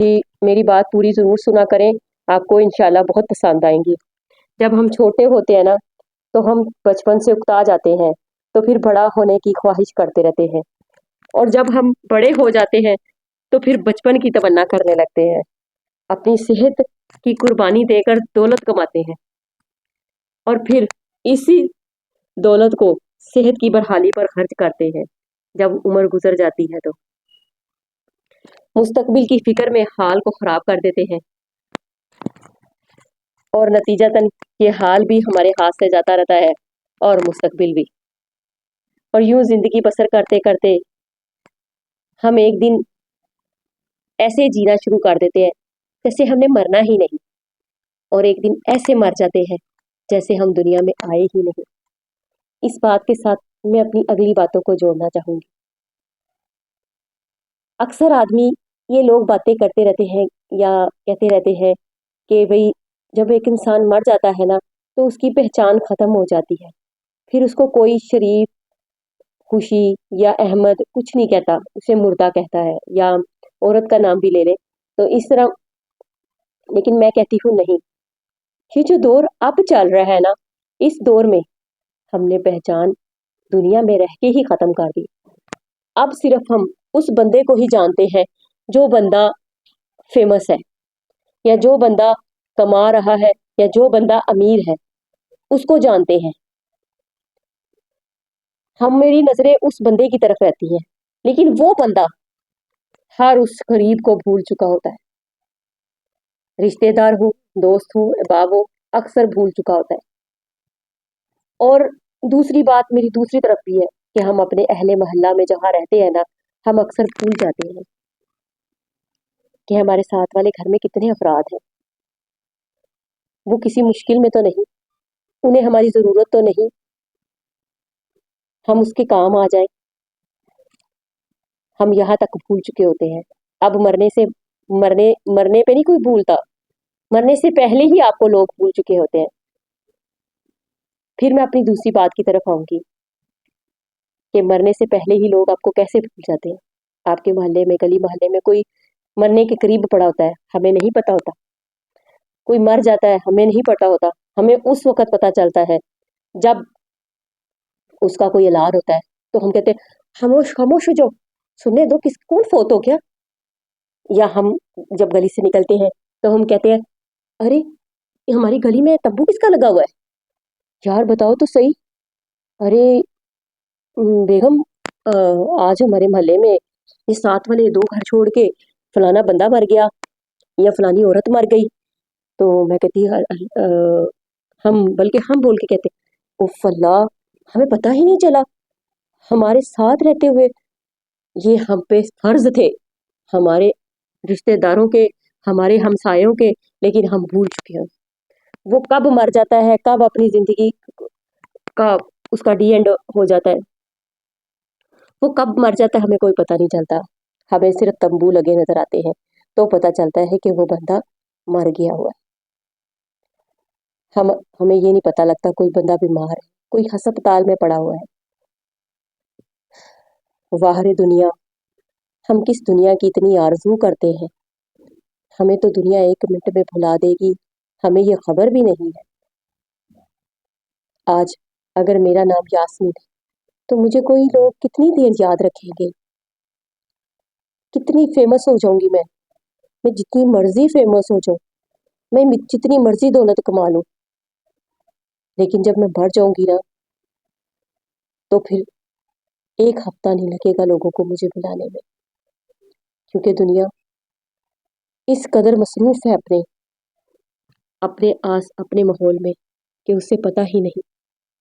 मेरी बात पूरी ज़रूर सुना करें, आपको इंशाल्लाह बहुत पसंद आएंगी। जब हम छोटे होते हैं ना, तो हम बचपन से उकता जाते हैं, तो फिर बड़ा होने की ख्वाहिश करते रहते हैं, और जब हम बड़े हो जाते हैं तो फिर बचपन की तमन्ना करने लगते हैं। अपनी सेहत की कुर्बानी देकर दौलत कमाते हैं, और फिर इसी दौलत को सेहत की बहाली पर खर्च करते हैं जब उम्र गुजर जाती है तो। मुस्तकबिल की फिक्र में हाल को खराब कर देते हैं, और नतीजतन ये हाल भी हमारे हाथ से जाता रहता है और मुस्तकबिल भी। और यूं जिंदगी बसर करते करते हम एक दिन ऐसे जीना शुरू कर देते हैं जैसे हमने मरना ही नहीं, और एक दिन ऐसे मर जाते हैं जैसे हम दुनिया में आए ही नहीं। इस बात के साथ मैं अपनी अगली बातों को जोड़ना चाहूंगी। अक्सर आदमी ये लोग बातें करते रहते हैं या कहते रहते हैं कि भाई जब एक इंसान मर जाता है ना, तो उसकी पहचान खत्म हो जाती है, फिर उसको कोई शरीफ, खुशी या अहमद कुछ नहीं कहता, उसे मुर्दा कहता है, या औरत का नाम भी ले ले तो इस तरह। लेकिन मैं कहती हूँ नहीं, ये जो दौर अब चल रहा है ना, इस दौर में हमने पहचान दुनिया में रह के ही खत्म कर दी। अब सिर्फ हम उस बंदे को ही जानते हैं जो बंदा फेमस है, या जो बंदा कमा रहा है, या जो बंदा अमीर है, उसको जानते हैं हम। मेरी नजरें उस बंदे की तरफ रहती हैं, लेकिन वो बंदा हर उस गरीब को भूल चुका होता है। रिश्तेदार हो, दोस्त हो, अहबाब हो, अक्सर भूल चुका होता है। और दूसरी बात मेरी दूसरी तरफ भी है कि हम अपने अहले मोहल्ला में जहाँ रहते हैं ना, हम अक्सर भूल जाते हैं कि हमारे साथ वाले घर में कितने अफराद हैं। वो किसी मुश्किल में तो नहीं, उन्हें हमारी ज़रूरत तो नहीं, हम उसके काम आ जाए, हम यहाँ तक भूल चुके होते हैं। अब मरने मरने पे नहीं कोई भूलता, मरने से पहले ही आपको लोग भूल चुके होते हैं। फिर मैं अपनी दूसरी बात की तरफ आऊंगी कि मरने से पहले ही लोग आपको कैसे भूल जाते हैं। आपके मोहल्ले में, गली मोहल्ले में कोई मरने के करीब पड़ा होता है, हमें नहीं पता होता। कोई मर जाता है, हमें नहीं पता होता। हमें उस वक्त पता चलता है जब उसका कोई ऐलान होता है, तो हम कहते हैं खामोश खामोश हो जाओ, सुनने दो, किस कौन फोत हो गया। या हम जब गली से निकलते हैं तो हम कहते हैं अरे ये हमारी गली में तंबू किसका लगा हुआ है, यार बताओ तो सही। अरे बेगम, आज हमारे मोहल्ले में ये साथ वाले दो घर छोड़ के फलाना बंदा मर गया, या फलानी औरत मर गई। तो मैं कहती हम बल्कि हम बोल के कहते उफ अल्लाह, हमें पता ही नहीं चला, हमारे साथ रहते हुए ये हम पे फर्ज थे, हमारे रिश्तेदारों के, हमारे हमसायों के, लेकिन हम भूल चुके हैं। वो कब मर जाता है, कब अपनी जिंदगी का उसका डी एंड हो जाता है, वो कब मर जाता है हमें कोई पता नहीं चलता। हमें सिर्फ तंबू लगे नजर आते हैं, तो पता चलता है कि वो बंदा मर गया हुआ है। हमें ये नहीं पता लगता कोई बंदा बीमार है, कोई अस्पताल में पड़ा हुआ है। वाह रे दुनिया, हम किस दुनिया की इतनी आरजू करते हैं। हमें तो दुनिया एक मिनट में भुला देगी, हमें ये खबर भी नहीं है। आज अगर मेरा नाम यास्मीन है, तो मुझे कोई लोग कितनी देर याद रखेंगे। कितनी फेमस हो जाऊंगी मैं जितनी मर्जी फेमस हो जाऊं, मैं जितनी मर्जी दौलत कमा लूं, लेकिन जब मैं मर जाऊंगी ना, तो फिर एक हफ्ता नहीं लगेगा लोगों को मुझे बुलाने में। क्योंकि दुनिया इस कदर मसरूफ है अपने अपने माहौल में, कि उसे पता ही नहीं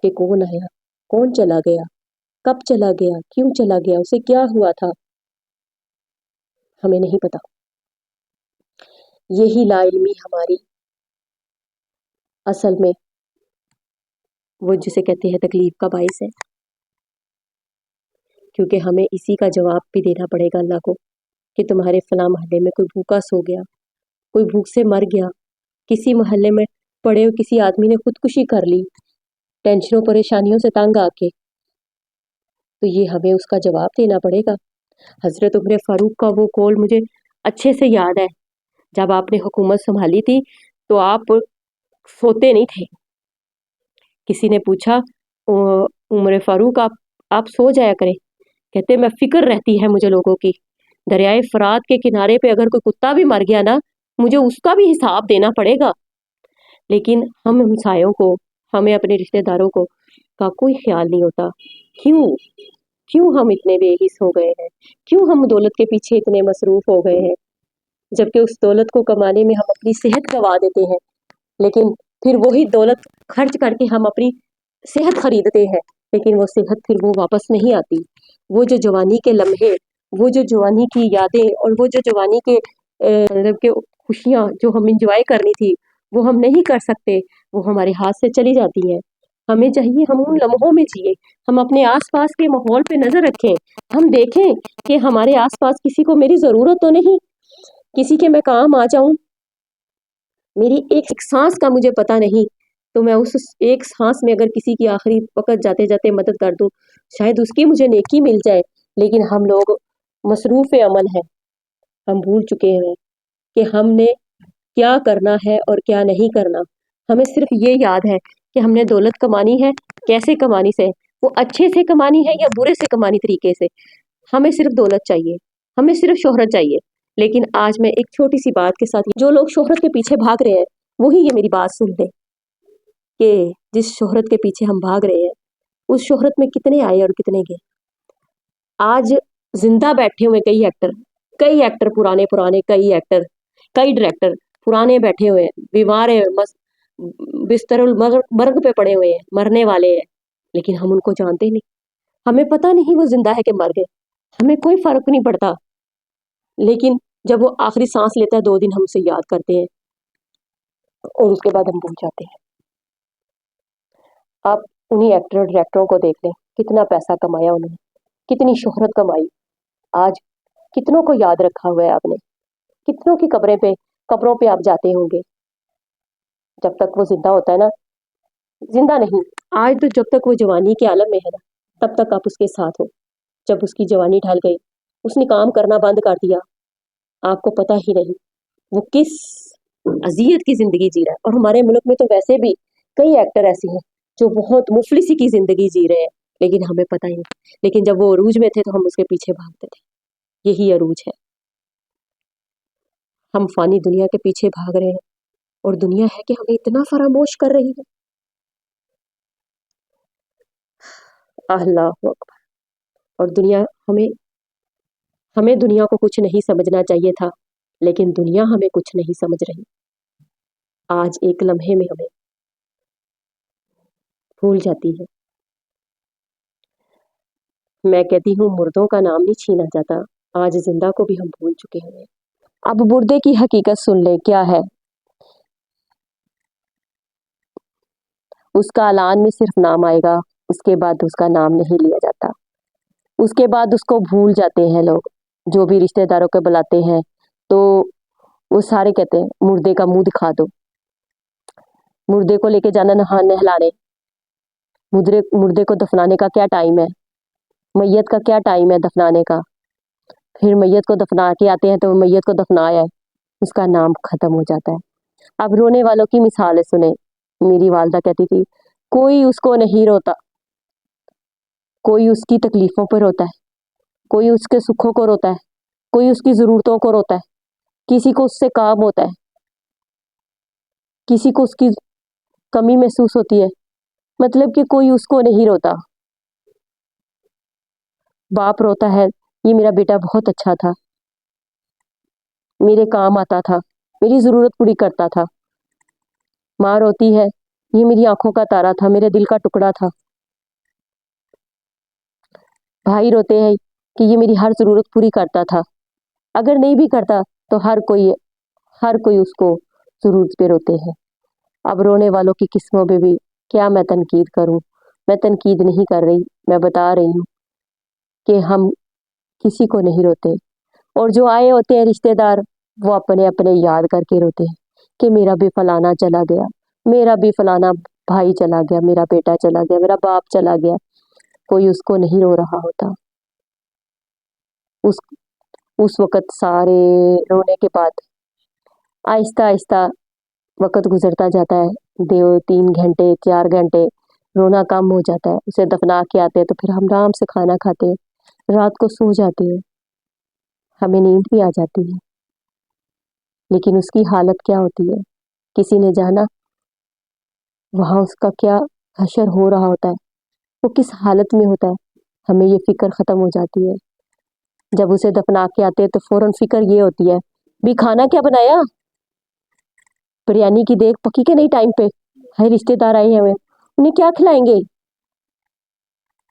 कि कौन आया, कौन चला गया, कब चला गया, क्यों चला गया, उसे क्या हुआ था, हमें नहीं पता। यही लाइल्मी हमारी असल में वो जिसे कहते हैं तकलीफ का बाइस है। क्योंकि हमें इसी का जवाब भी देना पड़ेगा अल्लाह को कि तुम्हारे फलां मोहल्ले में कोई भूखा सो गया, कोई भूख से मर गया, किसी मोहल्ले में पड़े हुए किसी आदमी ने खुदकुशी कर ली टेंशनों परेशानियों से तंग आके, तो ये हमें उसका जवाब देना पड़ेगा। हजरत उमर फारूक का वो कौल मुझे अच्छे से याद है जब आपने हुकूमत संभाली थी तो आप सोते नहीं थे। किसी ने पूछा, उमर फारूक आप सो जाया करें। कहते मैं फिक्र रहती है मुझे लोगों की। दरियाए फरात के किनारे पे अगर कोई कुत्ता भी मर गया ना, मुझे उसका भी हिसाब देना पड़ेगा। लेकिन हम हमसायों को, हमें अपने रिश्तेदारों को का कोई ख्याल नहीं होता। क्यों क्यों हम इतने बेहिस हो गए हैं? क्यों हम दौलत के पीछे इतने मसरूफ हो गए हैं, जबकि उस दौलत को कमाने में हम अपनी सेहत गवा देते हैं। लेकिन फिर वही दौलत खर्च करके हम अपनी सेहत खरीदते हैं, लेकिन वो सेहत फिर वो वापस नहीं आती। वो जो जवानी के लम्हे, वो जो जवानी की यादें और वो जो जवानी के मतलब के खुशियाँ जो हम इंजॉय करनी थी, वो हम नहीं कर सकते, वो हमारे हाथ से चली जाती हैं। हमें चाहिए हम उन लम्हों में जिए, हम अपने आसपास के माहौल पे नजर रखें, हम देखें कि हमारे आसपास किसी को मेरी जरूरत तो नहीं, किसी के मैं काम आ जाऊं, मेरी एक सांस का मुझे पता नहीं, तो मैं उस एक सांस में अगर किसी की आखिरी वक्त जाते जाते मदद कर दूं, शायद उसकी मुझे नेकी मिल जाए। लेकिन हम लोग मसरूफ अमल हैं, हम भूल चुके हैं कि हमने क्या करना है और क्या नहीं करना। हमें सिर्फ ये याद है कि हमने दौलत कमानी है, कैसे कमानी से, वो अच्छे से कमानी है या बुरे से कमानी तरीके से। हमें सिर्फ दौलत चाहिए, हमें सिर्फ शोहरत चाहिए। लेकिन आज मैं एक छोटी सी बात के साथ, जो लोग शोहरत के पीछे भाग रहे हैं वही ये मेरी बात सुन ले, कि जिस शोहरत के पीछे हम भाग रहे हैं, उस शोहरत में कितने आए और कितने गए। आज जिंदा बैठे हुए कई एक्टर पुराने पुराने, कई एक्टर, कई डायरेक्टर पुराने बैठे हुए हैं, बीमार है, बिस्तर मर्ग पे पड़े हुए हैं, मरने वाले हैं, लेकिन हम उनको जानते नहीं। हमें पता नहीं वो जिंदा है कि मर गए, हमें कोई फर्क नहीं पड़ता। लेकिन जब वो आखिरी सांस लेता है, 2 दिन हम उसे याद करते हैं और उसके बाद हम भूल जाते हैं। आप उन्हीं एक्टर डायरेक्टरों को देख लें, कितना पैसा कमाया उन्होंने, कितनी शोहरत कमाई, आज कितनों को याद रखा हुआ है आपने, कितनों की कब्रों पे आप जाते होंगे। जब तक वो जिंदा होता है ना, जिंदा नहीं, आज तो जब तक वो जवानी के आलम में है ना, तब तक आप उसके साथ हो। जब उसकी जवानी ढल गई, उसने काम करना बंद कर दिया, आपको पता ही नहीं वो किस अजियत की जिंदगी जी रहा है। और हमारे मुल्क में तो वैसे भी कई एक्टर ऐसे हैं जो बहुत मुफलिसी की जिंदगी जी रहे हैं, लेकिन हमें पता ही नहीं। लेकिन जब वो अरूज में थे तो हम उसके पीछे भागते थे। यही अरूज है, हम फानी दुनिया के पीछे भाग रहे हैं और दुनिया है कि हमें इतना फरामोश कर रही है। अल्लाह अकबर। और दुनिया हमें हमें दुनिया को कुछ नहीं समझना चाहिए था, लेकिन दुनिया हमें कुछ नहीं समझ रही। आज एक लम्हे में हमें भूल जाती है। मैं कहती हूँ मुर्दों का नाम नहीं छीना जाता, आज जिंदा को भी हम भूल चुके हैं। अब मुर्दे की हकीकत सुन ले क्या है। उसका ऐलान में सिर्फ नाम आएगा, उसके बाद उसका नाम नहीं लिया जाता। उसके बाद उसको भूल जाते हैं लोग, जो भी रिश्तेदारों को बुलाते हैं तो वो सारे कहते हैं मुर्दे का मुंह दिखा दो। मुर्दे को लेके जाना नहलाने, मुर्दे मुर्दे को दफनाने का क्या टाइम है, मैयत का क्या टाइम है दफनाने का। फिर मैयत को दफना के आते हैं तो मैयत को दफनाया है, उसका नाम खत्म हो जाता है। अब रोने वालों की मिसाल है, सुने। मेरी वालदा कहती थी कोई उसको नहीं रोता, कोई उसकी तकलीफों पर रोता है, कोई उसके सुखों को रोता है, कोई उसकी जरूरतों को रोता है, किसी को उससे काम होता है, किसी को उसकी कमी महसूस होती है, मतलब कि कोई उसको नहीं रोता। बाप रोता है, ये मेरा बेटा बहुत अच्छा था, मेरे काम आता था, मेरी जरूरत पूरी करता था। माँ रोती है, ये मेरी आंखों का तारा था, मेरे दिल का टुकड़ा था। भाई रोते हैं कि ये मेरी हर जरूरत पूरी करता था, अगर नहीं भी करता तो हर कोई उसको जरूरत पे रोते हैं। अब रोने वालों की किस्मों पे भी क्या मैं तनकीद करूं। मैं तनकीद नहीं कर रही, मैं बता रही हूँ कि हम किसी को नहीं रोते। और जो आए होते हैं रिश्तेदार, वो अपने अपने याद करके रोते हैं कि मेरा भी फलाना चला गया, मेरा भी फलाना भाई चला गया, मेरा बेटा चला गया, मेरा बाप चला गया। कोई उसको नहीं रो रहा होता। उस उस वक्त सारे रोने के बाद आहिस्ता आहिस्ता वक़्त गुजरता जाता है, 2-3 घंटे 4 घंटे, रोना कम हो जाता है, उसे दफना के आते हैं तो फिर हम आराम से खाना खाते हैं, रात को सो जाते हैं, हमें नींद भी आ जाती है। लेकिन उसकी हालत क्या होती है किसी ने जाना? वहाँ उसका क्या हशर हो रहा होता है, वो किस हालत में होता है, हमें ये फिक्र ख़त्म हो जाती है। जब उसे दफना के आते हैं तो फ़ौरन फिक्र ये होती है, भी खाना क्या बनाया? बिरयानी की देग पकी के नहीं टाइम पे? हाय रिश्तेदार आए हैं हमें, उन्हें क्या खिलाएंगे?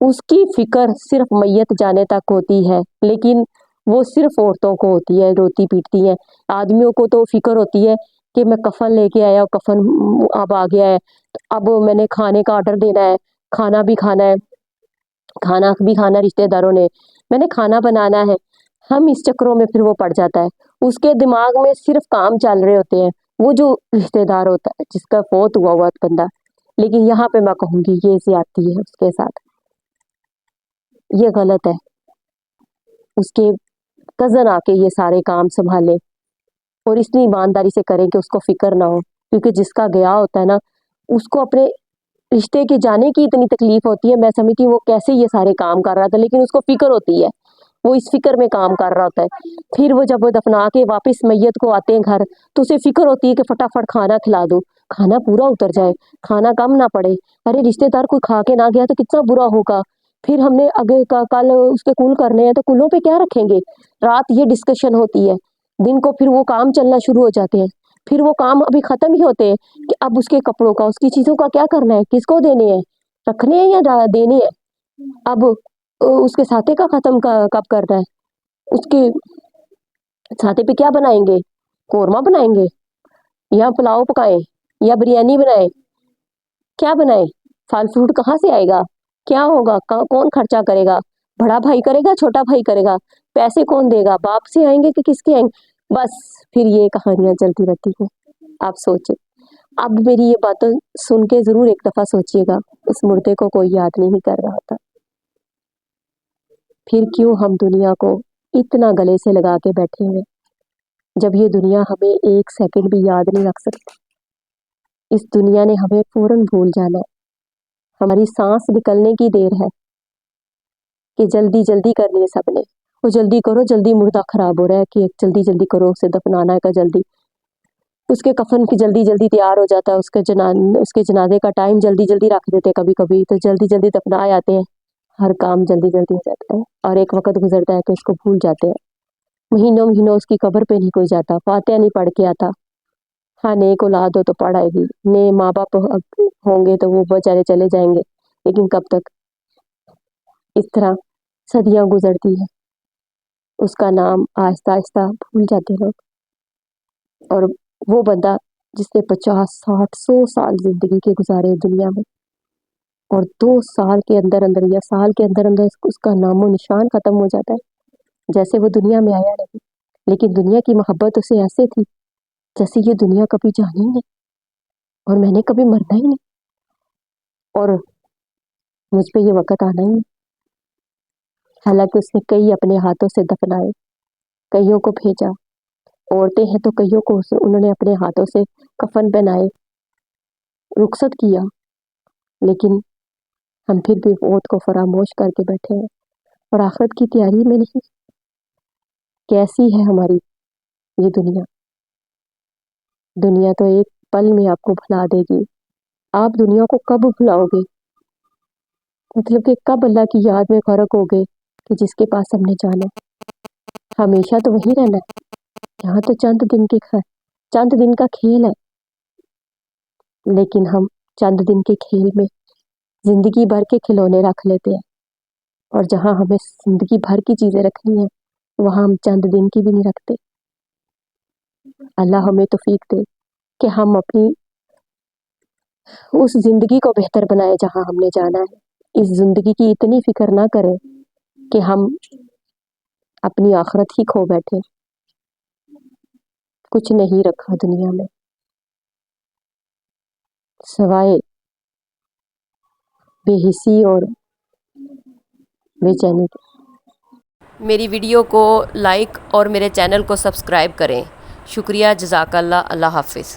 उसकी फिक्र सिर्फ मैयत जाने तक होती है, लेकिन वो सिर्फ औरतों को होती है, रोती पीटती हैं। आदमियों को तो फिक्र होती है कि मैं कफन लेके आया, कफन अब आ गया है, तो अब मैंने खाने का ऑर्डर देना है, खाना भी खाना है, खाना भी खाना रिश्तेदारों ने, मैंने खाना बनाना है। हम इस चक्रों में फिर वो पड़ जाता है, उसके दिमाग में सिर्फ काम चल रहे होते हैं, वो जो रिश्तेदार होता है जिसका फौत हुआ हुआ बंदा। लेकिन यहाँ पे मैं कहूँगी ये ज्यादती है उसके साथ, ये गलत है। उसके कज़न आके ये सारे काम संभाले और इतनी ईमानदारी से करें कि उसको फिक्र ना हो, क्योंकि जिसका गया होता है ना, उसको अपने रिश्ते के जाने की इतनी तकलीफ होती है। मैं समझती हूँ वो कैसे ये सारे काम कर रहा था, लेकिन उसको फिक्र होती है, वो इस फिक्र में काम कर रहा होता है। फिर वो जब वो दफना के वापस मैयत को आते हैं घर, तो उसे फिक्र होती है कि फटाफट खाना खिला दो, खाना पूरा उतर जाए, खाना कम ना पड़े। अरे रिश्तेदार कोई खा के ना गया तो कितना बुरा होगा। फिर हमने आगे कल उसके कुल करने हैं तो कुलों पे क्या रखेंगे? रात ये डिस्कशन होती है, दिन को फिर वो काम चलना शुरू हो जाते हैं। फिर वो काम अभी खत्म ही होते हैं कि अब उसके कपड़ों का, उसकी चीजों का क्या करना है, किसको देने हैं, रखने हैं या देने हैं। अब उसके साथे का खत्म कब करना है? उसके साथे पे क्या बनाएंगे? कोरमा बनाएंगे या पुलाव पकाएं या बिरयानी बनाएं? क्या बनाएं? फल फ्रूट कहाँ से आएगा? क्या होगा? कौन खर्चा करेगा? बड़ा भाई करेगा, छोटा भाई करेगा? पैसे कौन देगा? बाप से आएंगे कि किसके आएंगे? बस फिर ये कहानियां चलती रहती हैं। आप सोचे, अब मेरी ये बातें सुन के जरूर एक दफा सोचिएगा, उस मुर्दे को कोई याद नहीं कर रहा था। फिर क्यों हम दुनिया को इतना गले से लगा के बैठे हुए, जब ये दुनिया हमें एक सेकंड भी याद नहीं रख सकती। इस दुनिया ने हमें फौरन भूल जाना है। हमारी सांस निकलने की देर है कि जल्दी जल्दी करनी है सबने, वो जल्दी करो, जल्दी मुर्दा खराब हो रहा है कि जल्दी जल्दी करो, उसे दफनाना है का जल्दी, उसके कफन की जल्दी जल्दी तैयार हो जाता है, उसके जनाजे का टाइम जल्दी जल्दी रख देते हैं, कभी कभी तो जल्दी जल्दी दफना जाते हैं, हर काम जल्दी जल्दी हो जाता है। और एक वक्त गुजरता है कि उसको भूल जाते हैं, महीनों महीनों उसकी कब्र पे नहीं कोई जाता, फातिहा नहीं पढ़ के आता। हाँ नेक औलाद हो तो पढ़ाएगी, ने माँ बाप होंगे तो वो बेचारे चले जाएंगे, लेकिन कब तक? इस तरह सदियां गुजरती है, उसका नाम आहिस्ता आहिस्ता भूल जाते लोग। और वो बंदा जिसने 50-60-100 साल जिंदगी के गुजारे दुनिया में, और 2 साल के अंदर अंदर या साल के अंदर अंदर उसका नामो निशान खत्म हो जाता है, जैसे वो दुनिया में आया नहीं। लेकिन दुनिया की मोहब्बत उसे ऐसे थी जैसे ये दुनिया कभी जानी ही नहीं और मैंने कभी मरना ही नहीं और मुझ पे ये वक्त आना ही नहीं। हालांकि उसने कई अपने हाथों से दफनाए, कईयों को भेजा, औरतें हैं तो कईयों को उन्होंने अपने हाथों से कफन पहनाए, रुखसत किया, लेकिन हम फिर भी मौत को फरामोश करके बैठे हैं और आखिरत की तैयारी में नहीं। कैसी है हमारी ये दुनिया? दुनिया तो एक पल में आपको भुला देगी। आप दुनिया को कब भुलाओगे? मतलब कि कब अल्लाह की याद में फर्क होगे कि जिसके पास हमने जाना है, हमेशा तो वहीं रहना है। यहाँ तो चंद दिन का खेल है, लेकिन हम चंद दिन के खेल में जिंदगी भर के खिलौने रख लेते हैं, और जहाँ हमें जिंदगी भर की चीजें रखनी है वहां हम चंद दिन की भी नहीं रखते। अल्लाह हमें तौफीक दे कि हम अपनी उस जिंदगी को बेहतर बनाए जहां हमने जाना है। इस जिंदगी की इतनी फिक्र ना करें कि हम अपनी आखिरत ही खो बैठे। कुछ नहीं रखा दुनिया में सवाए बेहिसी और बेचैनी के। मेरी वीडियो को लाइक और मेरे चैनल को सब्सक्राइब करें। شکریہ، جزاک اللہ، اللہ حافظ.